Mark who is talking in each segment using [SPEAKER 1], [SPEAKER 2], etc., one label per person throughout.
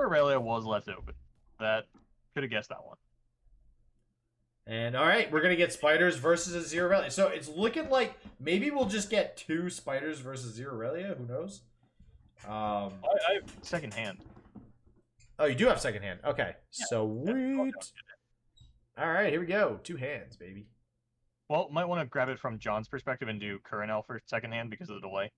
[SPEAKER 1] Aurelia was left open. That could have guessed that one.
[SPEAKER 2] And all right, we're gonna get spiders versus a Zero Aurelia. So it's looking like maybe we'll just get 2 spiders versus Zero Aurelia. Who knows?
[SPEAKER 1] I have second hand.
[SPEAKER 2] Oh, you do have second hand. Okay,
[SPEAKER 1] Yeah,
[SPEAKER 2] sweet. All right, here we go. 2 hands, baby.
[SPEAKER 1] Well, might want to grab it from John's perspective and do Corenel for second hand because of the delay.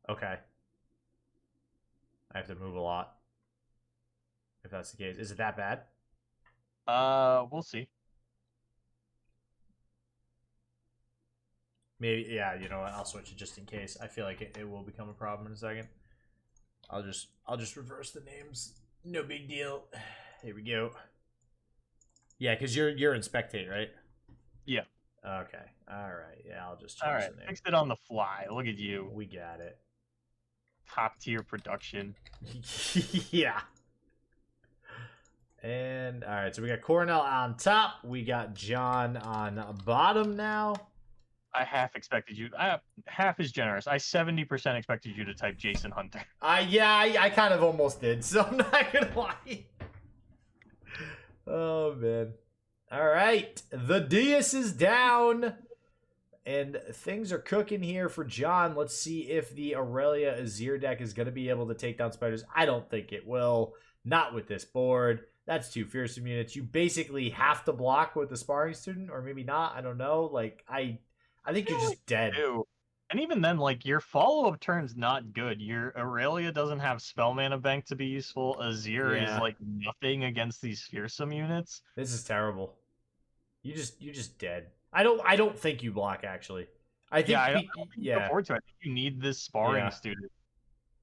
[SPEAKER 2] Okay. I have to move a lot. If that's the case. Is it that bad?
[SPEAKER 1] We'll see.
[SPEAKER 2] Maybe, yeah, you know what? I'll switch it just in case. I feel like it will become a problem in a second. I'll just reverse the names. No big deal. Here we go. Yeah, because you're in spectate, right?
[SPEAKER 1] Yeah.
[SPEAKER 2] Okay. All right. Yeah, I'll just change
[SPEAKER 1] All right.
[SPEAKER 2] the name.
[SPEAKER 1] Fixed it on the fly. Look at you.
[SPEAKER 2] We got it.
[SPEAKER 1] Top tier production.
[SPEAKER 2] Yeah. And all right, so we got Corenel on top. We got John on bottom now.
[SPEAKER 1] I half expected you. Half is generous. I 70% expected you to type Jason Hunter.
[SPEAKER 2] I kind of almost did, so I'm not gonna lie. Oh man. All right, the Dias is down, and things are cooking here for John. Let's see if the Aurelia Azir deck is gonna be able to take down spiders. I don't think it will. Not with this board. That's 2 fearsome units. You basically have to block with the sparring student, or maybe not. I don't know. Like I think you're just dead.
[SPEAKER 1] And even then, like, your follow-up turn's not good. Your Aurelia doesn't have spell mana bank to be useful. Azir is like nothing against these fearsome units.
[SPEAKER 2] This is terrible. You're just dead. I don't think you block actually. I think
[SPEAKER 1] I look forward to it. I think you need this sparring student.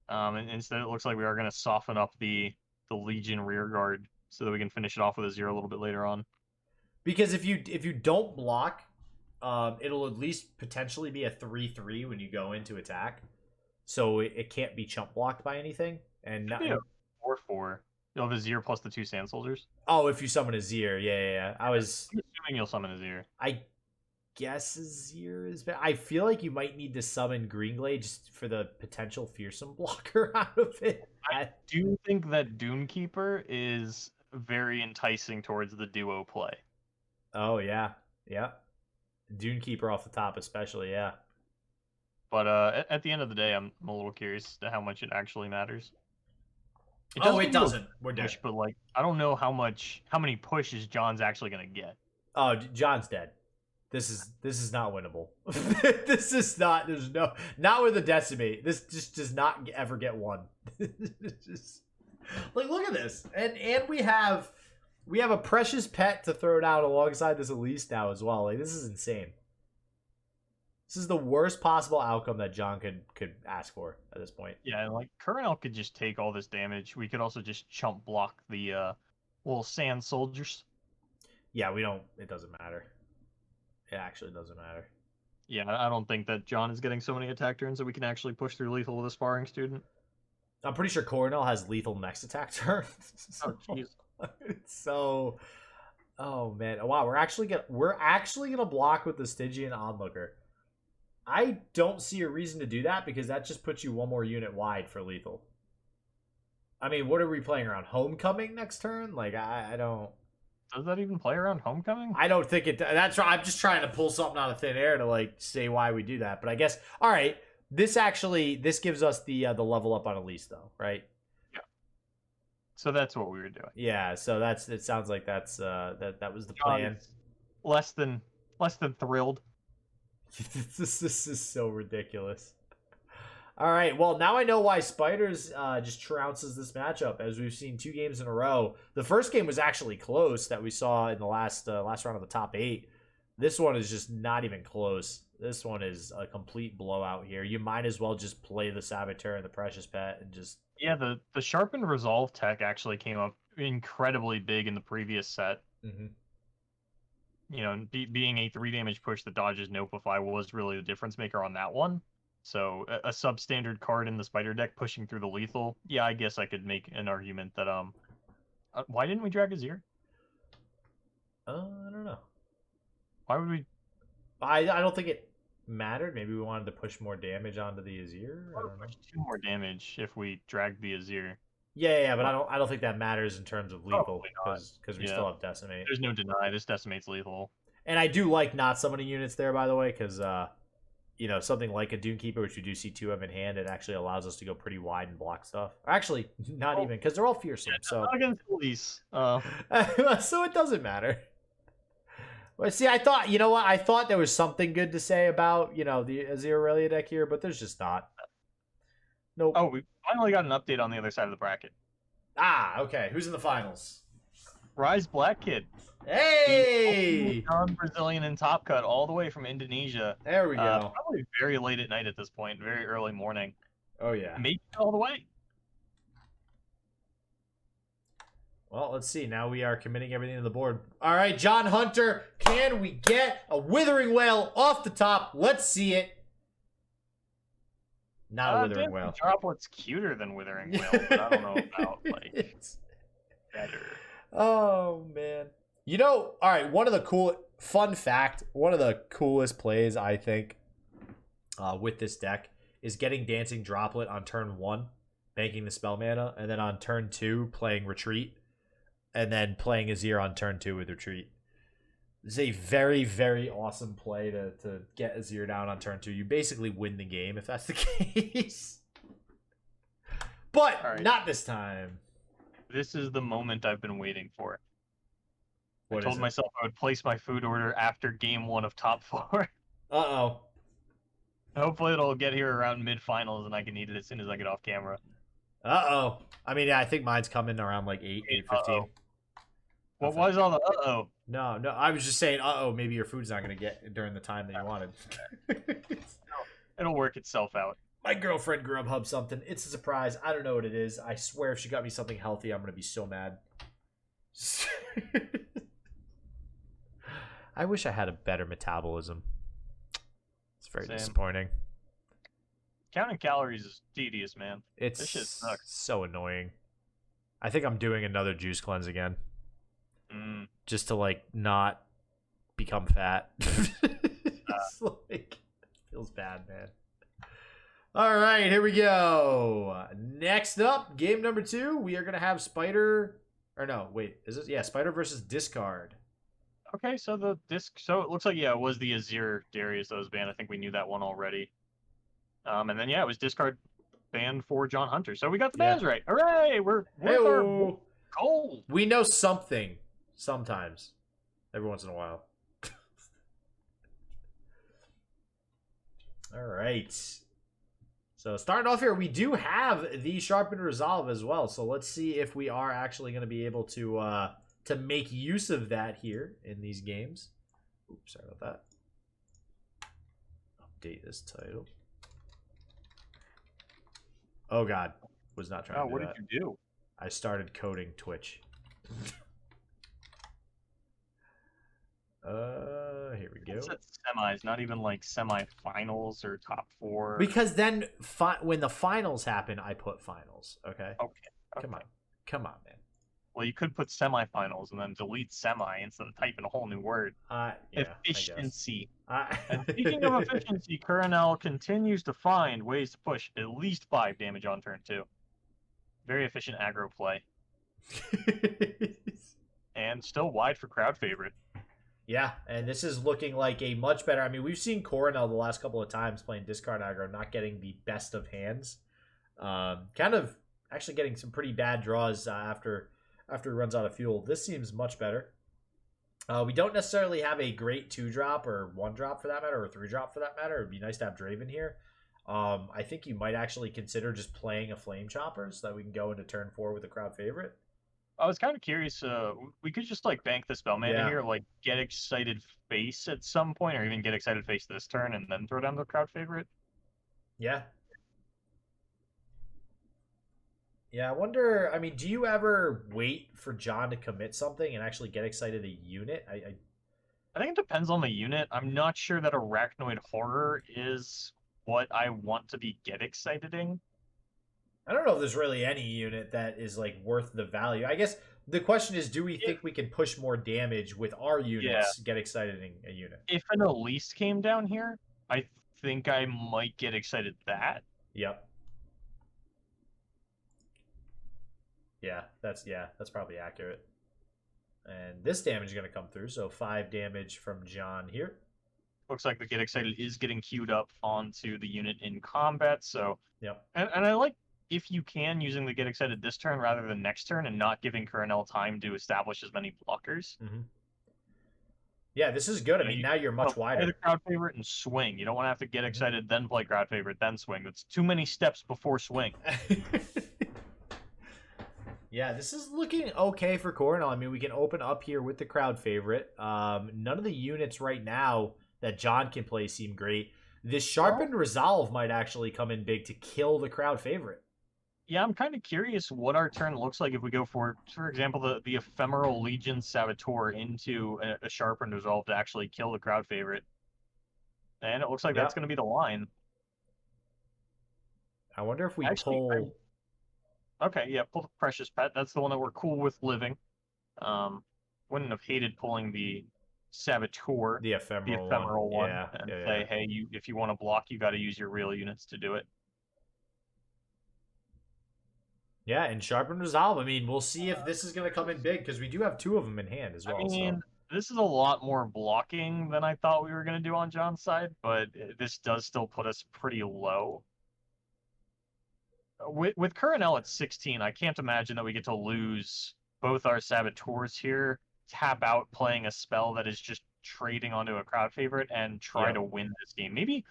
[SPEAKER 1] And instead it looks like we are gonna soften up the Legion rear guard so that we can finish it off with a 0 a little bit later on.
[SPEAKER 2] Because if you don't block, it'll at least potentially be a 3/3 when you go into attack, so it can't be chump blocked by anything. And not,
[SPEAKER 1] 4/4. You'll have a Azir plus the 2 Sand Soldiers.
[SPEAKER 2] Oh, if you summon a Azir, yeah. I'm
[SPEAKER 1] assuming you'll summon a Azir.
[SPEAKER 2] I guess Azir is bad. I feel like you might need to summon Greenglade just for the potential fearsome blocker out of it.
[SPEAKER 1] I do think that Dunekeeper is very enticing towards the duo play.
[SPEAKER 2] Oh yeah. Dunekeeper off the top, especially, yeah.
[SPEAKER 1] But at the end of the day, I'm a little curious to how much it actually matters.
[SPEAKER 2] It doesn't. We're dead.
[SPEAKER 1] But like, I don't know how many pushes John's actually gonna get.
[SPEAKER 2] Oh, John's dead. This is not winnable. This is not. There's not with a decimate. This just does not ever get one. Just, like, look at this, and we have a precious pet to throw down alongside this Elise now as well. Like, this is insane. This is the worst possible outcome that John could ask for at this point.
[SPEAKER 1] Yeah, and like Corenel could just take all this damage. We could also just chump block the little Sand Soldiers.
[SPEAKER 2] Yeah, we don't. It doesn't matter. It actually doesn't matter.
[SPEAKER 1] Yeah, I don't think that John is getting so many attack turns that we can actually push through lethal with a sparring student.
[SPEAKER 2] I'm pretty sure Corenel has lethal next attack turn.
[SPEAKER 1] Oh, jeez.
[SPEAKER 2] So, oh man, wow, we're actually gonna block with the Stygian Onlooker. I don't see a reason to do that because that just puts you 1 more unit wide for lethal. I mean, what are we playing around? Homecoming next turn? Like, I don't.
[SPEAKER 1] Does that even play around Homecoming?
[SPEAKER 2] I don't think it. That's right. I'm just trying to pull something out of thin air to like say why we do that. But I guess all right. This gives us the level up on Elise though, right?
[SPEAKER 1] Yeah. So that's what we were doing.
[SPEAKER 2] Yeah. So it sounds like that was the plan.
[SPEAKER 1] Less than thrilled.
[SPEAKER 2] This is so ridiculous. All right, well, now I know why Spiders just trounces this matchup, as we've seen 2 games in a row. The first game was actually close that we saw in the last round of the top 8. This one is just not even close. This one is a complete blowout here. You might as well just play the Saboteur and the Precious Pet and just...
[SPEAKER 1] Yeah, the Sharpened Resolve tech actually came up incredibly big in the previous set.
[SPEAKER 2] Mm-hmm.
[SPEAKER 1] You know, being a 3 damage push that dodges Nopify was really the difference maker on that one. So a substandard card in the spider deck pushing through the lethal. Yeah, I guess I could make an argument that why didn't we drag Azir?
[SPEAKER 2] I don't know.
[SPEAKER 1] Why would we?
[SPEAKER 2] I don't think it mattered. Maybe we wanted to push more damage onto the Azir. I don't know.
[SPEAKER 1] 2 more damage if we drag the Azir.
[SPEAKER 2] Yeah, but I don't think that matters in terms of lethal
[SPEAKER 1] Probably
[SPEAKER 2] because we still have decimate.
[SPEAKER 1] There's no deny. This decimate's lethal.
[SPEAKER 2] And I do like not summoning units there, by the way, because you know, something like a Dunekeeper, which we do see 2 of in hand, it actually allows us to go pretty wide and block stuff. Actually, not even, because they're all fearsome. So
[SPEAKER 1] not against police.
[SPEAKER 2] so it doesn't matter. Well, see, I thought, you know what? I thought there was something good to say about, you know, the Azir Aurelia deck here, but there's just not. Nope.
[SPEAKER 1] Oh, we finally got an update on the other side of the bracket.
[SPEAKER 2] Ah, okay. Who's in the finals?
[SPEAKER 1] Rise Black Kid.
[SPEAKER 2] Hey!
[SPEAKER 1] Non-Brazilian in Top Cut, all the way from Indonesia.
[SPEAKER 2] There we go.
[SPEAKER 1] Probably very late at night at this point, very early morning.
[SPEAKER 2] Oh, yeah.
[SPEAKER 1] Maybe all the way.
[SPEAKER 2] Well, let's see. Now we are committing everything to the board. All right, John Hunter, can we get a Withering Wail off the top? Let's see it. Not a Withering Wail.
[SPEAKER 1] Droplet's cuter than Withering Wail, but I don't know about, like,
[SPEAKER 2] It's
[SPEAKER 1] better.
[SPEAKER 2] Oh, man. You know, all right, one of the coolest plays, I think, with this deck is getting Dancing Droplet on turn 1, banking the spell mana, and then on turn 2, playing Retreat, and then playing Azir on turn 2 with Retreat. This is a very, very awesome play to get Azir down on turn 2. You basically win the game if that's the case. But not this time.
[SPEAKER 1] This is the moment I've been waiting for.
[SPEAKER 2] What
[SPEAKER 1] I told myself I would place my food order after game 1 of top 4.
[SPEAKER 2] Uh-oh.
[SPEAKER 1] Hopefully it'll get here around mid-finals and I can eat it as soon as I get off camera.
[SPEAKER 2] Uh-oh. I mean, yeah, I think mine's coming around like 8:15.
[SPEAKER 1] Well, why is all the uh-oh?
[SPEAKER 2] No, I was just saying, uh-oh, maybe your food's not going to get during the time that you wanted.
[SPEAKER 1] It'll work itself out.
[SPEAKER 2] My girlfriend Grubhub something. It's a surprise. I don't know what it is. I swear if she got me something healthy, I'm going to be so mad. I wish I had a better metabolism. It's very disappointing.
[SPEAKER 1] Counting calories is tedious, man.
[SPEAKER 2] It's
[SPEAKER 1] this shit sucks.
[SPEAKER 2] So annoying. I think I'm doing another juice cleanse again. Just to, like, not become fat. It's like, feels bad, man. All right, here we go. Next up, game number 2, we are going to have Spider... Or no, wait, is it? Yeah, Spider versus Discard.
[SPEAKER 1] Okay, so so it looks like, yeah, it was the Azir Darius that was banned. I think we knew that one already. And then, yeah, it was Discard banned for John Hunter. So we got the bans right. Hooray! We're our goal.
[SPEAKER 2] We know something sometimes. Every once in a while. All right. So starting off here, we do have the Sharpened Resolve as well. So let's see if we are actually going to be able to make use of that here in these games. Oops, sorry about that. Update this title. Oh God, was not trying to do
[SPEAKER 1] what
[SPEAKER 2] that.
[SPEAKER 1] did you do?
[SPEAKER 2] I started coding Twitch. Here we go.
[SPEAKER 1] It's at semis, not even like semi-finals or top 4.
[SPEAKER 2] Because then when the finals happen, I put finals. Okay.
[SPEAKER 1] Okay.
[SPEAKER 2] Come on, man.
[SPEAKER 1] Well, you could put semi-finals and then delete semi instead of typing a whole new word.
[SPEAKER 2] Yeah,
[SPEAKER 1] efficiency. And speaking of efficiency, Corenel continues to find ways to push at least 5 damage on turn 2. Very efficient aggro play. And still wide for crowd favorite.
[SPEAKER 2] Yeah, and this is looking like a much better... I mean, we've seen Corenel the last couple of times playing discard aggro, not getting the best of hands. Kind of actually getting some pretty bad draws after he runs out of fuel. This seems much better. We don't necessarily have a great 2-drop or 1-drop for that matter, or 3-drop for that matter. It would be nice to have Draven here. I think you might actually consider just playing a Flame Chopper so that we can go into turn 4 with a crowd favorite.
[SPEAKER 1] I was kind of curious. We could just like bank the spell mana here, like get Excited Face at some point, or even get Excited Face this turn and then throw down the crowd favorite.
[SPEAKER 2] Yeah. Yeah, I wonder. I mean, do you ever wait for John to commit something and actually get excited a unit?
[SPEAKER 1] I think it depends on the unit. I'm not sure that Arachnoid Horror is what I want to be get exciteding.
[SPEAKER 2] I don't know if there's really any unit that is like worth the value. I guess the question is, do we think we can push more damage with our units? Get excited a unit.
[SPEAKER 1] If an Elise came down here, I think I might get excited that.
[SPEAKER 2] Yep. Yeah, that's probably accurate. And this damage is going to come through, so 5 damage from John here.
[SPEAKER 1] Looks like the get excited is getting queued up onto the unit in combat, so...
[SPEAKER 2] Yep.
[SPEAKER 1] And I like, if you can, using the get excited this turn rather than next turn and not giving Corenel time to establish as many blockers.
[SPEAKER 2] Mm-hmm. Yeah, this is good. I mean, now you're much wider.
[SPEAKER 1] Play the crowd favorite and swing. You don't want to have to get excited, then play crowd favorite, then swing. That's too many steps before swing.
[SPEAKER 2] Yeah, this is looking okay for Corenel. I mean, we can open up here with the crowd favorite. None of the units right now that John can play seem great. This sharpened resolve might actually come in big to kill the crowd favorite.
[SPEAKER 1] Yeah, I'm kind of curious what our turn looks like if we go for example, the ephemeral Legion Saboteur into a sharpened resolve to actually kill the crowd favorite. And it looks like that's going to be the line.
[SPEAKER 2] I wonder if we pull...
[SPEAKER 1] Okay, yeah, pull the Precious Pet. That's the one that we're cool with living. Wouldn't have hated pulling the Saboteur,
[SPEAKER 2] the ephemeral
[SPEAKER 1] one, and say, hey, if you want to block, you got to use your real units to do it.
[SPEAKER 2] Yeah, and Sharpened Resolve. I mean, we'll see if this is going to come in big, because we do have 2 of them in hand as well.
[SPEAKER 1] I mean, this is a lot more blocking than I thought we were going to do on John's side, but this does still put us pretty low. With Corenel at 16, I can't imagine that we get to lose both our Saboteurs here, tap out playing a spell that is just trading onto a crowd favorite, and try to win this game. Maybe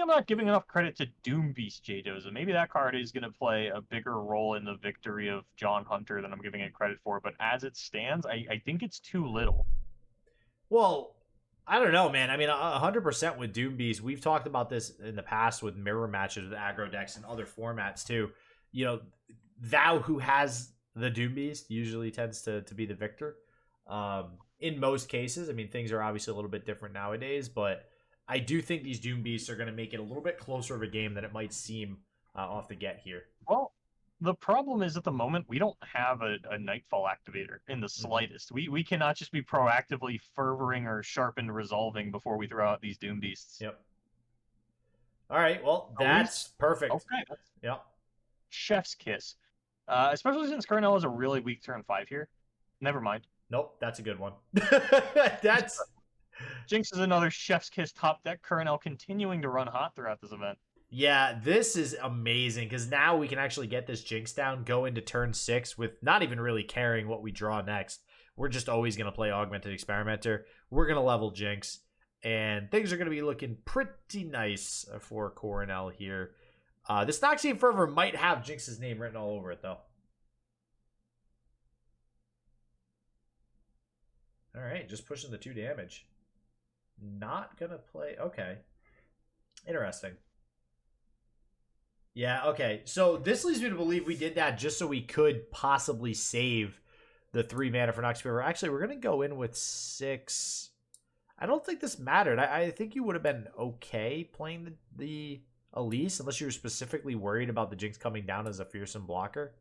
[SPEAKER 1] I'm not giving enough credit to Doom Beast JDoza. Maybe that card is going to play a bigger role in the victory of John Hunter than I'm giving it credit for, but as it stands, I think it's too little.
[SPEAKER 2] Well, I don't know, man. I mean, 100% with Doom Beast. We've talked about this in the past with mirror matches with aggro decks and other formats too. You know, thou who has the Doom Beast usually tends to be the victor. In most cases, I mean, things are obviously a little bit different nowadays, but I do think these Doom Beasts are going to make it a little bit closer of a game than it might seem off the get here.
[SPEAKER 1] Well, the problem is at the moment, we don't have a Nightfall activator in the slightest. We cannot just be proactively fervoring or sharpened resolving before we throw out these Doom Beasts.
[SPEAKER 2] Yep. All right, well, that's perfect.
[SPEAKER 1] Okay.
[SPEAKER 2] Yep.
[SPEAKER 1] Chef's kiss. Especially since Corenel has a really weak turn 5 here. Never mind.
[SPEAKER 2] Nope, that's a good one.
[SPEAKER 1] Jinx is another chef's kiss top deck. Corenel continuing to run hot throughout this event.
[SPEAKER 2] Yeah, this is amazing because now we can actually get this Jinx down, go into turn 6 with not even really caring what we draw next. We're just always going to play Augmented Experimenter. We're going to level Jinx, and things are going to be looking pretty nice for Corenel here. This Noxian Fervor might have Jinx's name written all over it, though. All right, just pushing the 2 damage. Not going to play... Okay. Interesting. Yeah, okay. So this leads me to believe we did that just so we could possibly save the 3 mana for Noxian Fervor. Actually, we're going to go in with 6. I don't think this mattered. I think you would have been okay playing the Elise, unless you were specifically worried about the Jinx coming down as a fearsome blocker.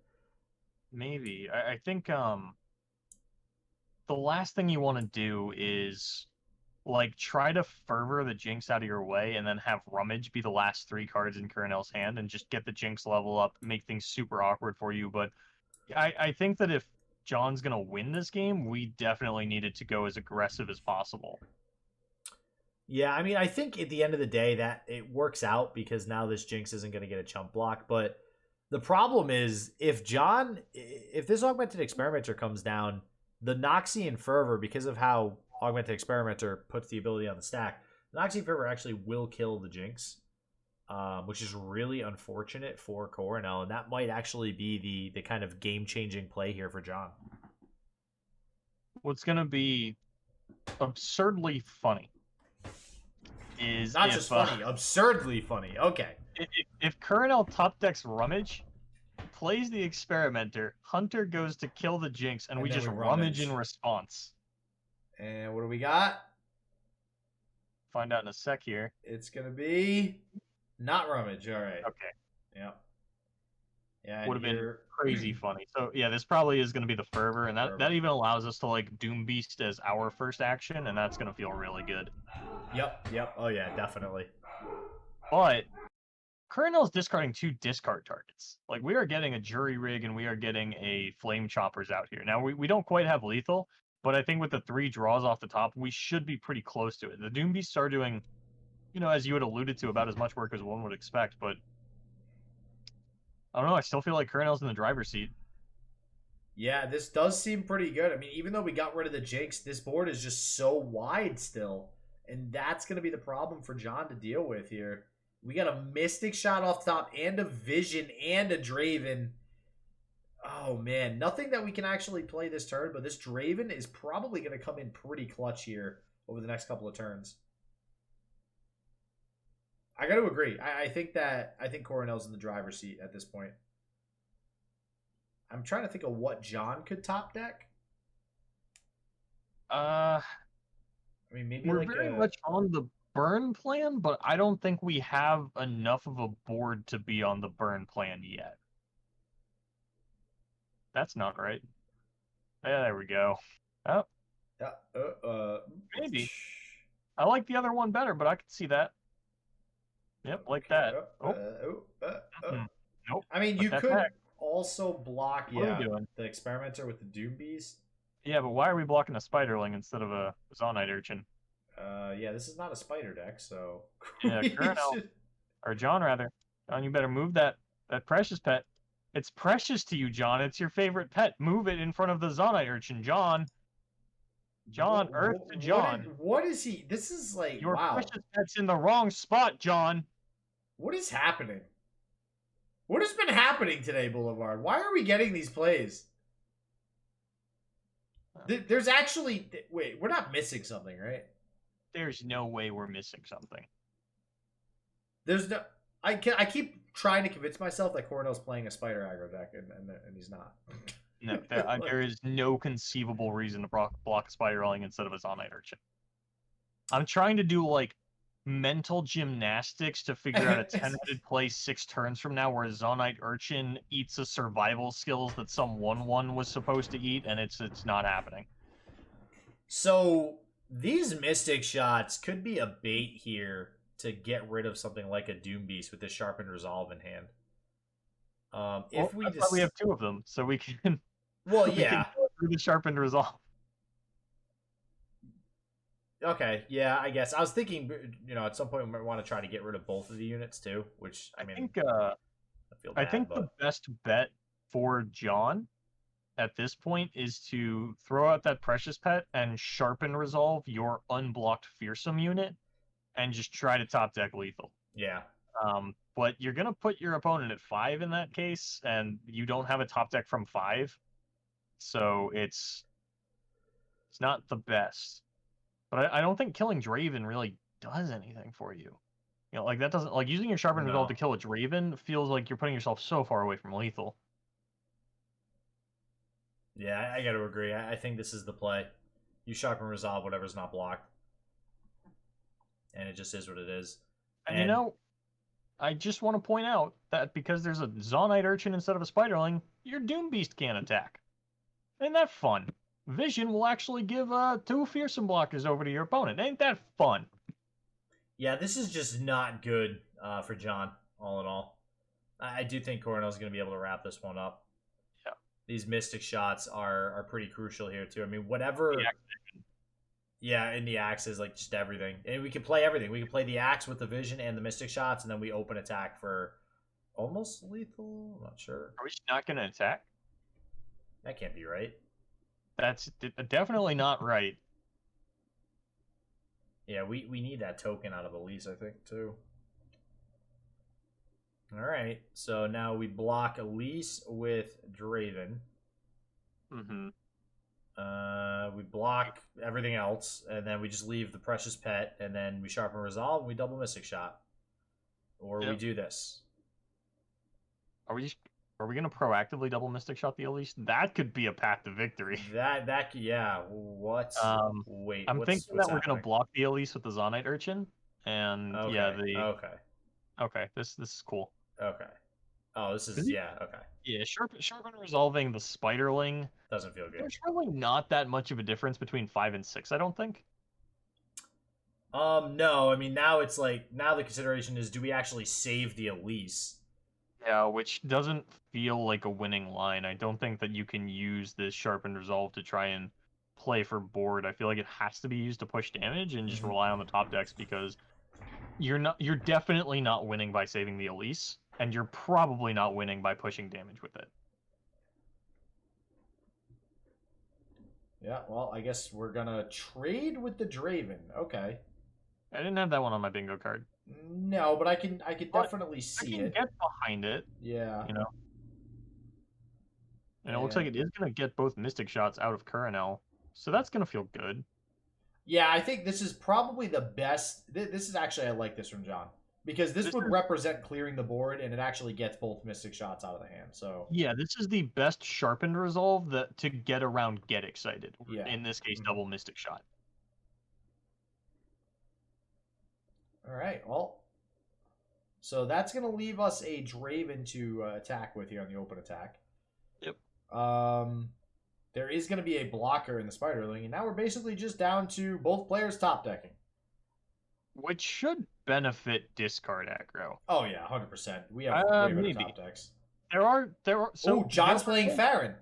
[SPEAKER 1] Maybe. I think the last thing you want to do is like try to fervor the Jinx out of your way and then have Rummage be the last 3 cards in Corenel's hand and just get the Jinx level up, make things super awkward for you. But I think that if John's going to win this game, we definitely needed to go as aggressive as possible.
[SPEAKER 2] Yeah, I mean, I think at the end of the day that it works out because now this Jinx isn't going to get a chump block. But the problem is if this Augmented Experimenter comes down, the Noxian Fervor, because of how Augmented Experimenter puts the ability on the stack, the Noxian Fervor actually will kill the Jinx, which is really unfortunate for Corenel, and that might actually be the kind of game-changing play here for John.
[SPEAKER 1] What's going to be absurdly funny is
[SPEAKER 2] not just funny, absurdly funny. Okay.
[SPEAKER 1] If Corenel top decks Rummage, plays the Experimenter, Hunter goes to kill the Jinx, and we just rummage in response.
[SPEAKER 2] And what do we got?
[SPEAKER 1] Find out in a sec here.
[SPEAKER 2] It's going to be not Rummage. All right.
[SPEAKER 1] Okay.
[SPEAKER 2] Yep. Yeah,
[SPEAKER 1] would have been crazy funny. So yeah, this probably is going to be the Fervor, and that even allows us to like Doom Beast as our first action, and that's going to feel really good.
[SPEAKER 2] Yep. Oh yeah, definitely.
[SPEAKER 1] But Corenel's discarding 2 discard targets. Like, we are getting a jury rig and we are getting a flame choppers out here. Now, we don't quite have lethal, but I think with the 3 draws off the top, we should be pretty close to it. The Doom Beasts are doing, as you had alluded to, about as much work as one would expect, but I don't know. I still feel like Corenel's in the driver's seat.
[SPEAKER 2] Yeah, this does seem pretty good. I mean, even though we got rid of the Jinx, this board is just so wide still. And that's going to be the problem for John to deal with here. We got a Mystic Shot off top and a Vision and a Draven. Oh, man. Nothing that we can actually play this turn, but this Draven is probably going to come in pretty clutch here over the next couple of turns. I got to agree. I think Coronel's in the driver's seat at this point. I'm trying to think of what John could top deck. I mean, maybe
[SPEAKER 1] we're
[SPEAKER 2] like
[SPEAKER 1] very much on the burn plan, but I don't think we have enough of a board to be on the burn plan yet. That's not right. Yeah, there we go. Oh. Maybe. I like the other one better, but I could see that. Yep, like that. Nope.
[SPEAKER 2] I mean, you could also block, the Experimenter with the Doom Beast.
[SPEAKER 1] Yeah, but why are we blocking a Spiderling instead of a Zonite Urchin?
[SPEAKER 2] Yeah, this is not a spider deck, so...
[SPEAKER 1] Yeah, Corenel, or John, rather. John, you better move that precious pet. It's precious to you, John. It's your favorite pet. Move it in front of the Zonite Urchin, John. John, Earth to John.
[SPEAKER 2] What is he? This is like,
[SPEAKER 1] your
[SPEAKER 2] wow.
[SPEAKER 1] precious pet's in the wrong spot, John.
[SPEAKER 2] What is happening? What has been happening today, Boulevard? Why are we getting these plays? There's actually... Wait, we're not missing something, right?
[SPEAKER 1] There's no way we're missing something.
[SPEAKER 2] There's no... I keep trying to convince myself that Corenel's playing a spider aggro deck, and he's not.
[SPEAKER 1] No, there is no conceivable reason to block a Spiderling instead of a Zonite Urchin. I'm trying to do, like, mental gymnastics to figure out a 10-headed play 6 turns from now where a Zonite Urchin eats a survival skills that some 1/1 was supposed to eat, and it's not happening.
[SPEAKER 2] So, these Mystic Shots could be a bait here to get rid of something like a Doom Beast with the Sharpened Resolve in hand. If we
[SPEAKER 1] that's why we have 2 of them, so we can...
[SPEAKER 2] Well, yeah.
[SPEAKER 1] We can go through the Sharpened Resolve.
[SPEAKER 2] Okay, yeah, I guess. I was thinking, at some point we might want to try to get rid of both of the units too, which, I mean...
[SPEAKER 1] I think the best bet for John at this point is to throw out that Precious Pet and Sharpen Resolve your unblocked Fearsome unit and just try to top deck lethal.
[SPEAKER 2] Yeah.
[SPEAKER 1] But you're going to put your opponent at 5 in that case, and you don't have a top deck from 5. So it's not the best. But I don't think killing Draven really does anything for you. Like, that doesn't... Like, using your Sharpen Resolve to kill a Draven feels like you're putting yourself so far away from lethal.
[SPEAKER 2] Yeah, I got to agree. I think this is the play. You Sharpen Resolve whatever's not blocked. And it just is what it is.
[SPEAKER 1] And I just want to point out that because there's a Zonite Urchin instead of a Spiderling, your Doom Beast can't attack. Ain't that fun? Vision will actually give 2 Fearsome blockers over to your opponent. Ain't that fun?
[SPEAKER 2] Yeah, this is just not good for John, all in all. I do think Corenel's going to be able to wrap this one up.
[SPEAKER 1] Yeah.
[SPEAKER 2] These Mystic Shots are pretty crucial here, too. I mean, whatever... Yeah, in the axes, like, just everything. And we can play everything. We can play the axe with the Vision and the Mystic Shots, and then we open attack for almost lethal? I'm not sure.
[SPEAKER 1] Are we just not going to attack?
[SPEAKER 2] That can't be right.
[SPEAKER 1] That's definitely not right.
[SPEAKER 2] Yeah, we need that token out of Elise, I think, too. Alright, so now we block Elise with Draven.
[SPEAKER 1] Mm-hmm.
[SPEAKER 2] We block everything else, and then we just leave the Precious Pet, and then we Sharpen Resolve, and we double Mystic Shot. Or we do this.
[SPEAKER 1] Are we going to proactively double Mystic Shot the Elise? That could be a path to victory.
[SPEAKER 2] Yeah. What? Wait.
[SPEAKER 1] I'm thinking that we're going to block the Elise with the Zonite Urchin, and Okay, this is cool.
[SPEAKER 2] Okay. Oh, this is okay.
[SPEAKER 1] Yeah, Sharpen Resolving the Spiderling
[SPEAKER 2] doesn't feel good.
[SPEAKER 1] There's really not that much of a difference between 5 and 6, I don't think.
[SPEAKER 2] No. I mean, now it's like, now the consideration is, do we actually save the Elise?
[SPEAKER 1] Yeah, which doesn't feel like a winning line. I don't think that you can use this Sharpened Resolve to try and play for board. I feel like it has to be used to push damage and just rely on the top decks, because you're definitely not winning by saving the Elise, and you're probably not winning by pushing damage with it.
[SPEAKER 2] Yeah, well, I guess we're gonna trade with the Draven. Okay.
[SPEAKER 1] I didn't have that one on my bingo card.
[SPEAKER 2] No, but I can definitely
[SPEAKER 1] I
[SPEAKER 2] see
[SPEAKER 1] can
[SPEAKER 2] it.
[SPEAKER 1] get behind it,
[SPEAKER 2] Yeah.
[SPEAKER 1] you know. And it looks like it is going to get both Mystic Shots out of Corenel, so that's going to feel good.
[SPEAKER 2] Yeah, I think this is probably the best. This is actually, I like this from John. Because this would represent clearing the board, and it actually gets both Mystic Shots out of the hand. So
[SPEAKER 1] yeah, this is the best Sharpened Resolve that to get around Get Excited.
[SPEAKER 2] Yeah.
[SPEAKER 1] In this case, double Mystic Shot.
[SPEAKER 2] All right, well, so that's going to leave us a Draven to attack with here on the open attack.
[SPEAKER 1] Yep.
[SPEAKER 2] There is going to be a blocker in the Spiderling, and now we're basically just down to both players top decking.
[SPEAKER 1] Which should benefit discard aggro.
[SPEAKER 2] Oh yeah, 100%. We have way better
[SPEAKER 1] maybe.
[SPEAKER 2] top decks.
[SPEAKER 1] There are so
[SPEAKER 2] John's playing Farron.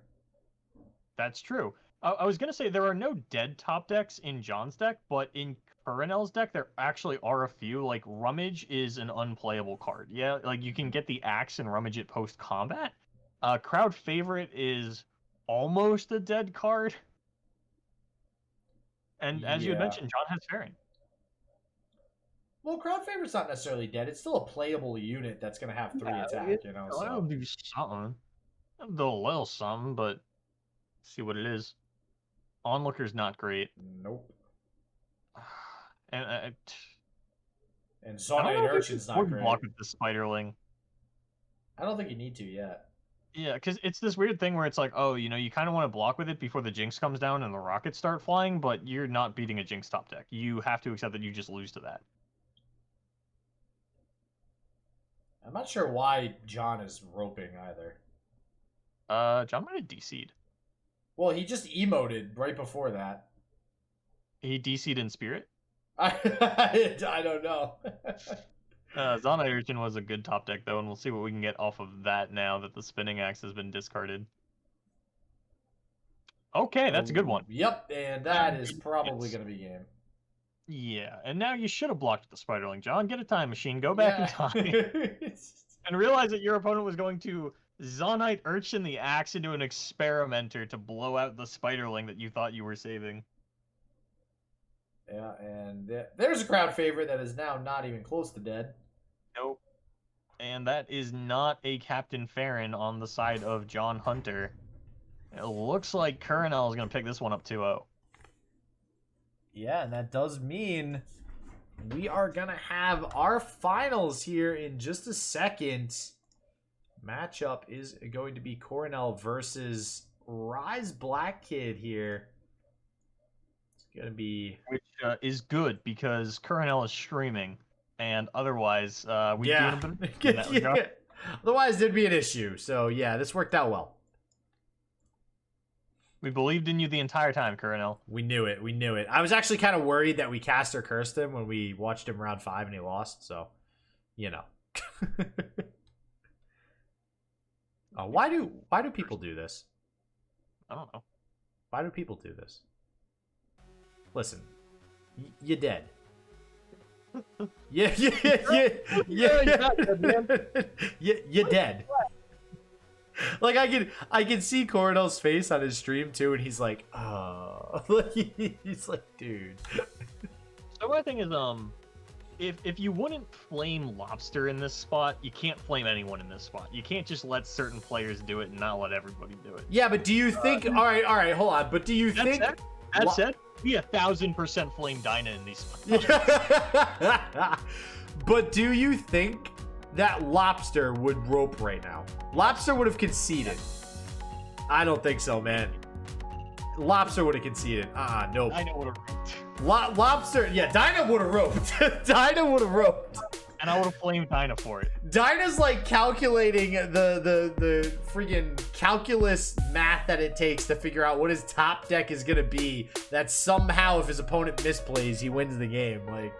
[SPEAKER 1] That's true. I was gonna say there are no dead top decks in John's deck, but in Corenel's deck there actually are a few. Like Rummage is an unplayable card. Yeah, like you can get the axe and rummage it post combat. Crowd Favorite is almost a dead card. And as you had mentioned, John has Farron.
[SPEAKER 2] Well, Crowd Favorite's not necessarily dead. It's still a playable unit that's going to have 3 attack, you know.
[SPEAKER 1] I'll do something. I'll do a little something, but see what it is. Onlooker's not great.
[SPEAKER 2] Nope.
[SPEAKER 1] And
[SPEAKER 2] Zonite Urchin's not great.
[SPEAKER 1] Block with the Spiderling.
[SPEAKER 2] I don't think you need to yet.
[SPEAKER 1] Yeah, because it's this weird thing where it's like, oh, you know, you kind of want to block with it before the Jinx comes down and the rockets start flying, but you're not beating a Jinx top deck. You have to accept that you just lose to that.
[SPEAKER 2] I'm not sure why John is roping either.
[SPEAKER 1] John might have DC'd.
[SPEAKER 2] Well, he just emoted right before that.
[SPEAKER 1] He DC'd in Spirit?
[SPEAKER 2] I don't know.
[SPEAKER 1] Zonite Urchin was a good top deck, though, and we'll see what we can get off of that now that the Spinning Axe has been discarded. Okay, that's a good one.
[SPEAKER 2] Yep, and that is probably going to be game.
[SPEAKER 1] Yeah, and now you should have blocked the Spiderling, John. Get a time machine, go back in time, and realize that your opponent was going to Zonite Urchin the Axe into an Experimenter to blow out the Spiderling that you thought you were saving.
[SPEAKER 2] Yeah, and there's a crowd favorite that is now not even close to dead.
[SPEAKER 1] Nope. And that is not a Captain Farron on the side of John Hunter. It looks like Corenel is going to pick this one up 2-0.
[SPEAKER 2] Yeah, and that does mean we are going to have our finals here in just a second. Matchup is going to be Corenel versus Rise Black Kid here. It's going to be...
[SPEAKER 1] Which is good because Corenel is streaming, and otherwise we'd be in a bit in that regard.
[SPEAKER 2] Otherwise there'd be an issue. So yeah, this worked out well.
[SPEAKER 1] We believed in you the entire time, Corenel.
[SPEAKER 2] We knew it. We knew it. I was actually kind of worried that we cast or cursed him when we watched him round 5 and he lost. So, you know. Why do people do this?
[SPEAKER 1] I don't know.
[SPEAKER 2] Why do people do this? You're dead. You're dead. Like I can see Corenel's face on his stream too, and he's like, oh, he's like, dude.
[SPEAKER 1] So my thing is, if you wouldn't flame Lobster in this spot, you can't flame anyone in this spot. You can't just let certain players do it and not let everybody do it.
[SPEAKER 2] Yeah, but do you think? All right, hold on. But do you think?
[SPEAKER 1] That said, we 1,000% flame Dinah in these spots.
[SPEAKER 2] But do you think that Lobster would rope right now? Lobster would have conceded. I don't think so, man. Lobster would have conceded. Nope.
[SPEAKER 1] Dinah would have roped.
[SPEAKER 2] Lobster, yeah, Dinah would have roped. Dinah would have roped.
[SPEAKER 1] And I would have flamed Dinah for it.
[SPEAKER 2] Dinah's like calculating the freaking calculus math that it takes to figure out what his top deck is gonna be. That somehow, if his opponent misplays, he wins the game. Like.